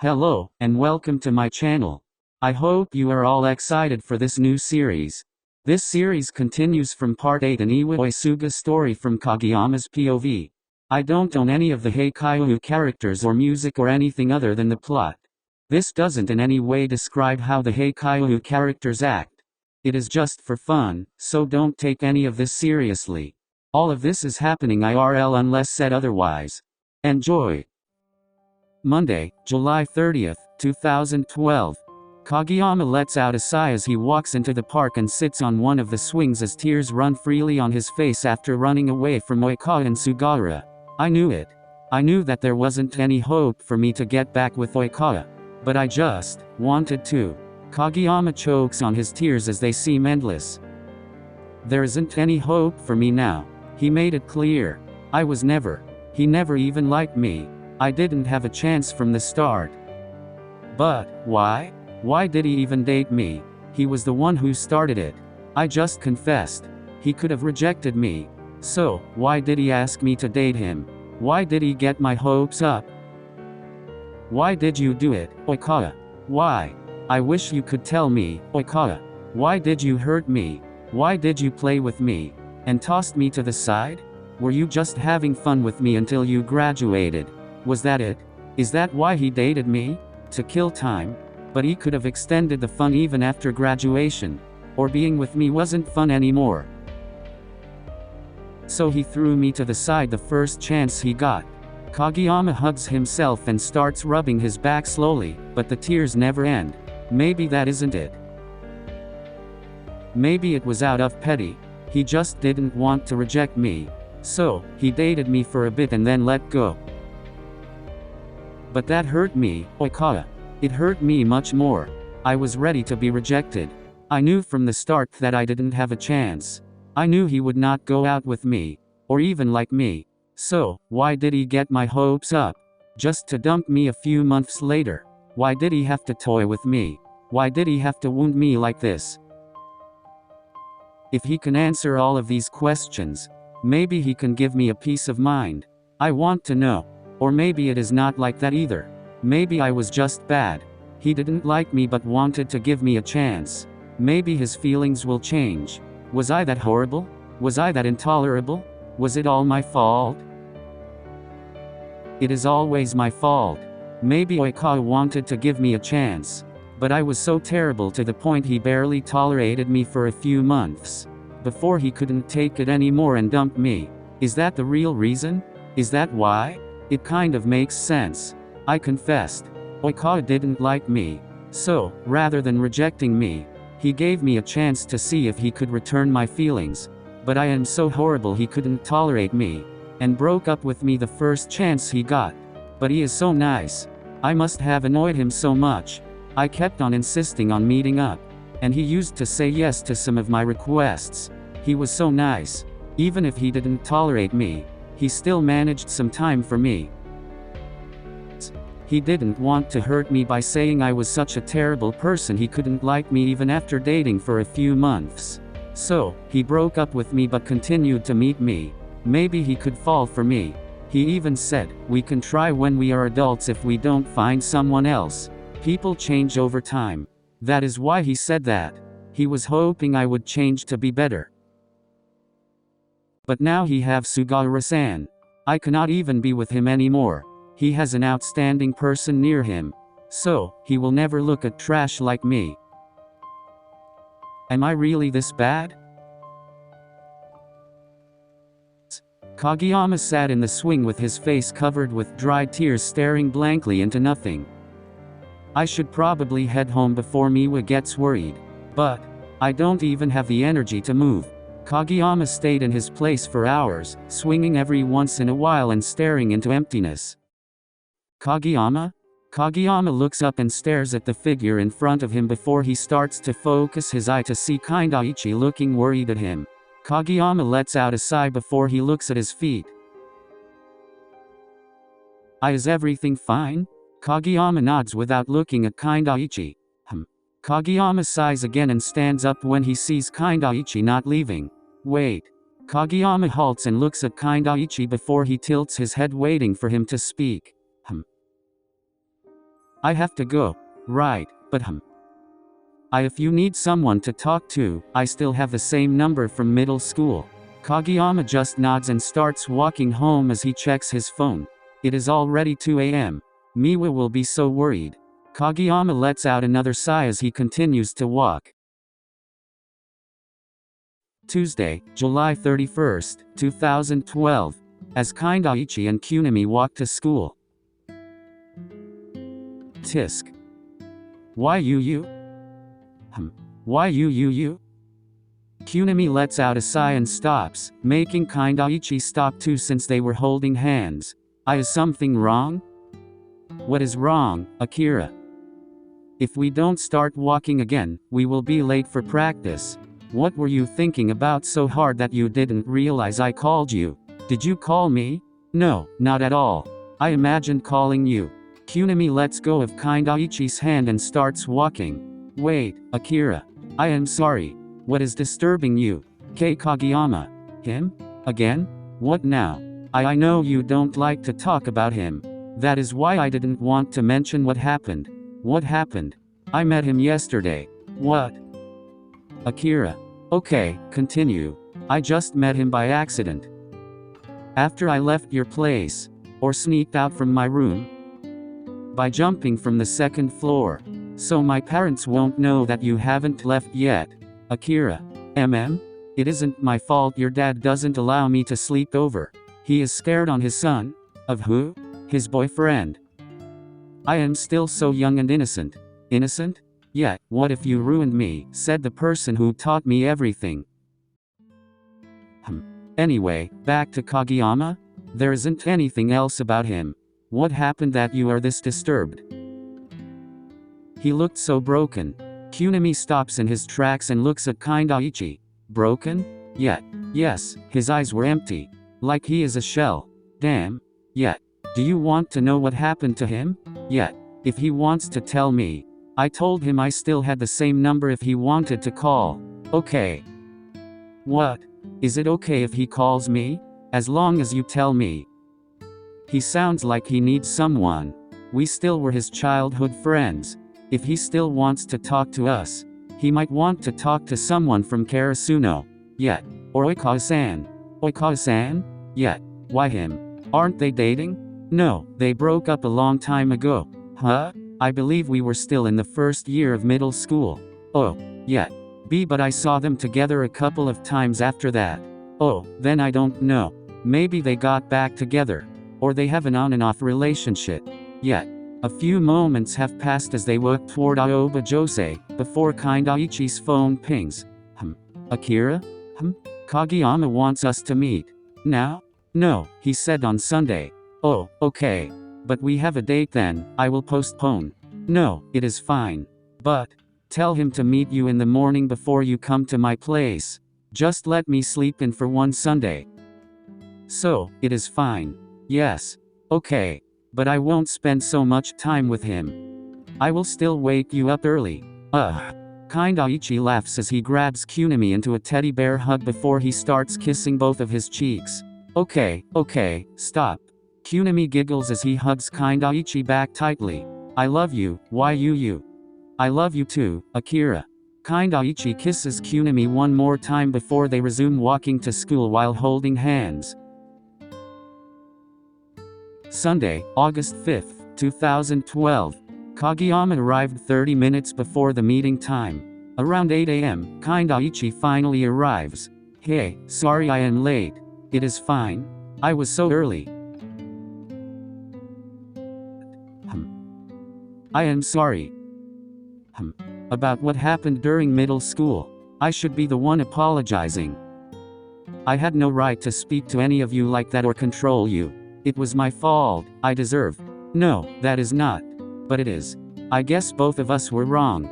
Hello, and welcome to my channel. I hope you are all excited for this new series. This series continues from part 8 an Iwaizumi story from Kageyama's POV. I don't own any of the Haikyuu characters or music or anything other than the plot. This doesn't in any way describe how the Haikyuu characters act. It is just for fun, so don't take any of this seriously. All of this is happening IRL unless said otherwise. Enjoy! Monday, July 30th, 2012. Kageyama lets out a sigh as he walks into the park and sits on one of the swings as tears run freely on his face after running away from Oikawa and Sugawara. I knew it. I knew that there wasn't any hope for me to get back with Oikawa. But I just wanted to. Kageyama chokes on his tears as they seem endless. There isn't any hope for me now. He made it clear. He never even liked me. I didn't have a chance from the start. But, why? Why did he even date me? He was the one who started it. I just confessed. He could have rejected me. So, why did he ask me to date him? Why did he get my hopes up? Why did you do it, Oikawa? Why? I wish you could tell me, Oikawa. Why did you hurt me? Why did you play with me? And tossed me to the side? Were you just having fun with me until you graduated? Was that it? Is that why he dated me? To kill time? But he could have extended the fun even after graduation. Or being with me wasn't fun anymore. So he threw me to the side the first chance he got. Kageyama hugs himself and starts rubbing his back slowly, but the tears never end. Maybe that isn't it. Maybe it was out of petty. He just didn't want to reject me. So, he dated me for a bit and then let go. But that hurt me, Oikawa. It hurt me much more. I was ready to be rejected. I knew from the start that I didn't have a chance. I knew he would not go out with me, or even like me. So, why did he get my hopes up? Just to dump me a few months later. Why did he have to toy with me? Why did he have to wound me like this? If he can answer all of these questions, maybe he can give me a peace of mind. I want to know. Or maybe it is not like that either. Maybe I was just bad. He didn't like me but wanted to give me a chance. Maybe his feelings will change. Was I that horrible? Was I that intolerable? Was it all my fault? It is always my fault. Maybe Oikawa wanted to give me a chance. But I was so terrible to the point he barely tolerated me for a few months. Before he couldn't take it anymore and dumped me. Is that the real reason? Is that why? It kind of makes sense. I confessed. Oikawa didn't like me. So, rather than rejecting me, he gave me a chance to see if he could return my feelings. But I am so horrible he couldn't tolerate me, and broke up with me the first chance he got. But he is so nice. I must have annoyed him so much. I kept on insisting on meeting up. And he used to say yes to some of my requests. He was so nice. Even if he didn't tolerate me, he still managed some time for me. He didn't want to hurt me by saying I was such a terrible person he couldn't like me even after dating for a few months. So, he broke up with me but continued to meet me. Maybe he could fall for me. He even said, we can try when we are adults if we don't find someone else. People change over time. That is why he said that. He was hoping I would change to be better. But now he have Sugawara-san. I cannot even be with him anymore. He has an outstanding person near him. So, he will never look at trash like me. Am I really this bad? Kageyama sat in the swing with his face covered with dried tears staring blankly into nothing. I should probably head home before Miwa gets worried. But, I don't even have the energy to move. Kageyama stayed in his place for hours, swinging every once in a while and staring into emptiness. Kageyama? Kageyama looks up and stares at the figure in front of him before he starts to focus his eye to see Kindaichi looking worried at him. Kageyama lets out a sigh before he looks at his feet. Is everything fine? Kageyama nods without looking at Kindaichi. Kageyama sighs again and stands up when he sees Kindaichi not leaving. Wait. Kageyama halts and looks at Kindaichi before he tilts his head waiting for him to speak. I have to go. Right, but if you need someone to talk to, I still have the same number from middle school. Kageyama just nods and starts walking home as he checks his phone. It is already 2 a.m. Miwa will be so worried. Kageyama lets out another sigh as he continues to walk. Tuesday, July 31st, 2012. As Kindaichi and Kunimi walk to school. Tisk. Why you? Why you? Kunimi lets out a sigh and stops, making Kindaichi stop too since they were holding hands. Is something wrong? What is wrong, Akira? If we don't start walking again, we will be late for practice. What were you thinking about so hard that you didn't realize I called you? Did you call me? No, not at all. I imagined calling you. Kunimi lets go of Kindaichi's hand and starts walking. Wait, Akira. I am sorry. What is disturbing you? Kageyama. Him? Again? What now? I know you don't like to talk about him. That is why I didn't want to mention what happened. What happened? I met him yesterday. What? Akira. Okay, continue. I just met him by accident. After I left your place. Or sneaked out from my room. By jumping from the second floor. So my parents won't know that you haven't left yet. Akira. It isn't my fault your dad doesn't allow me to sleep over. He is scared on his son. Of who? His boyfriend. I am still so young and innocent. Innocent? Yeah, what if you ruined me, said the person who taught me everything. Anyway, back to Kageyama? There isn't anything else about him. What happened that you are this disturbed? He looked so broken. Kunimi stops in his tracks and looks at Kindaichi. Broken? Yeah. Yes, his eyes were empty. Like he is a shell. Damn. Yeah. Do you want to know what happened to him? Yeah. If he wants to tell me. I told him I still had the same number if he wanted to call. Okay. What? Is it okay if he calls me? As long as you tell me. He sounds like he needs someone. We still were his childhood friends. If he still wants to talk to us, he might want to talk to someone from Karasuno. Yeah. Or Oikawa-san. Oikawa-san? Yeah. Why him? Aren't they dating? No, they broke up a long time ago. Huh? I believe we were still in the first year of middle school. Oh, yeah. But I saw them together a couple of times after that. Oh, then I don't know. Maybe they got back together. Or they have an on and off relationship. Yeah. A few moments have passed as they walk toward Aoba Jose, before Kindaichi's phone pings. Akira? Kageyama wants us to meet. Now? No, he said on Sunday. Oh, okay. But we have a date then, I will postpone. No, it is fine. But, tell him to meet you in the morning before you come to my place. Just let me sleep in for one Sunday. So, it is fine. Yes. Okay. But I won't spend so much time with him. I will still wake you up early. Kindaichi laughs as he grabs Kunimi into a teddy bear hug before he starts kissing both of his cheeks. Okay, stop. Kunimi giggles as he hugs Kindaichi back tightly. I love you, why you? I love you too, Akira. Kindaichi kisses Kunimi one more time before they resume walking to school while holding hands. Sunday, August 5th, 2012. Kageyama arrived 30 minutes before the meeting time. Around 8 a.m., Kindaichi finally arrives. Hey, sorry I am late. It is fine. I was so early. I am sorry. About what happened during middle school. I should be the one apologizing. I had no right to speak to any of you like that or control you. It was my fault, I deserve. No, that is not. But it is. I guess both of us were wrong.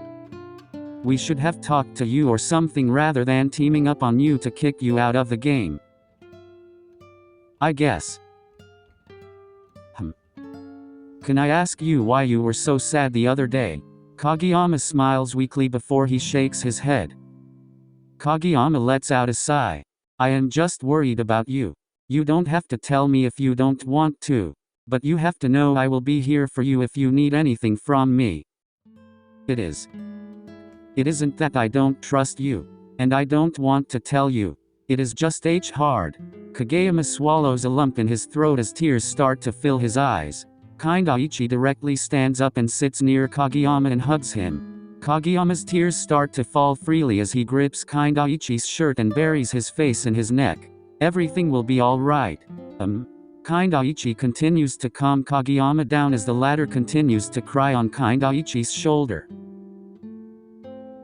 We should have talked to you or something rather than teaming up on you to kick you out of the game. I guess. Can I ask you why you were so sad the other day? Kageyama smiles weakly before he shakes his head. Kageyama lets out a sigh. I am just worried about you. You don't have to tell me if you don't want to. But you have to know I will be here for you if you need anything from me. It isn't that I don't trust you. And I don't want to tell you. It is just hard. Kageyama swallows a lump in his throat as tears start to fill his eyes. Kindaichi directly stands up and sits near Kageyama and hugs him. Kageyama's tears start to fall freely as he grips Kindaichi's shirt and buries his face in his neck. Everything will be alright. Kindaichi continues to calm Kageyama down as the latter continues to cry on Kindaichi's shoulder.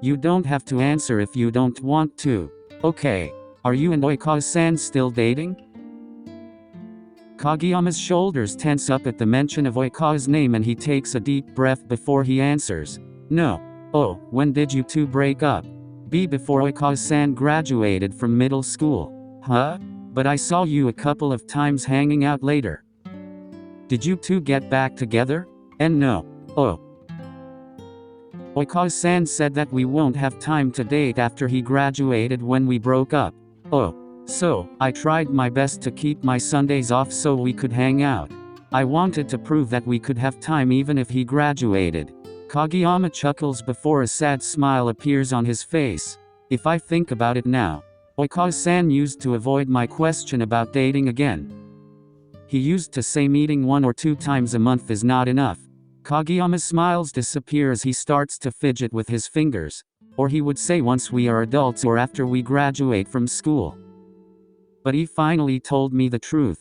You don't have to answer if you don't want to. Okay. Are you and Oikawa-san still dating? Kageyama's shoulders tense up at the mention of Oikawa's name and he takes a deep breath before he answers. No. Oh, when did you two break up? Before Oikawa-san graduated from middle school. Huh? But I saw you a couple of times hanging out later. Did you two get back together? And no. Oh. Oikawa-san said that we won't have time to date after he graduated when we broke up. Oh. So, I tried my best to keep my Sundays off so we could hang out. I wanted to prove that we could have time even if he graduated. Kageyama chuckles before a sad smile appears on his face. If I think about it now, Oikawa-san used to avoid my question about dating again. He used to say meeting 1 or 2 times a month is not enough. Kageyama's smiles disappear as he starts to fidget with his fingers. Or he would say once we are adults or after we graduate from school. But he finally told me the truth.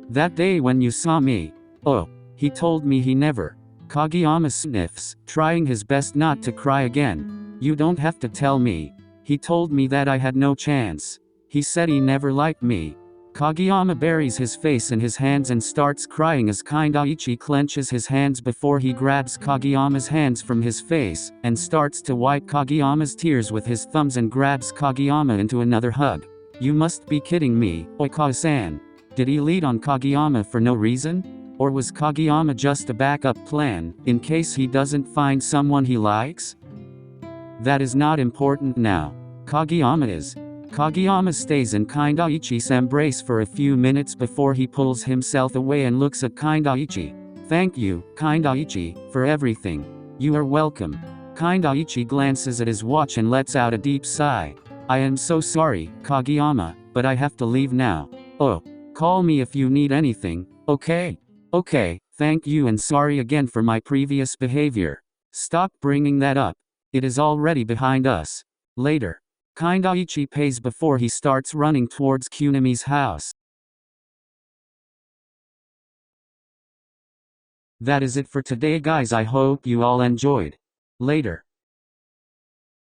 That day when you saw me. Oh. He told me he never. Kageyama sniffs, trying his best not to cry again. You don't have to tell me. He told me that I had no chance. He said he never liked me. Kageyama buries his face in his hands and starts crying as Kindaichi clenches his hands before he grabs Kageyama's hands from his face, and starts to wipe Kageyama's tears with his thumbs and grabs Kageyama into another hug. You must be kidding me, Oikawa-san. Did he lead on Kageyama for no reason? Or was Kageyama just a backup plan, in case he doesn't find someone he likes? That is not important now. Kageyama stays in Kindaichi's embrace for a few minutes before he pulls himself away and looks at Kindaichi. Thank you, Kindaichi, for everything. You are welcome. Kindaichi glances at his watch and lets out a deep sigh. I am so sorry, Kageyama, but I have to leave now. Oh, call me if you need anything, okay? Okay, thank you and sorry again for my previous behavior. Stop bringing that up. It is already behind us. Later. Kindaichi pays before he starts running towards Kunimi's house. That is it for today guys, I hope you all enjoyed. Later.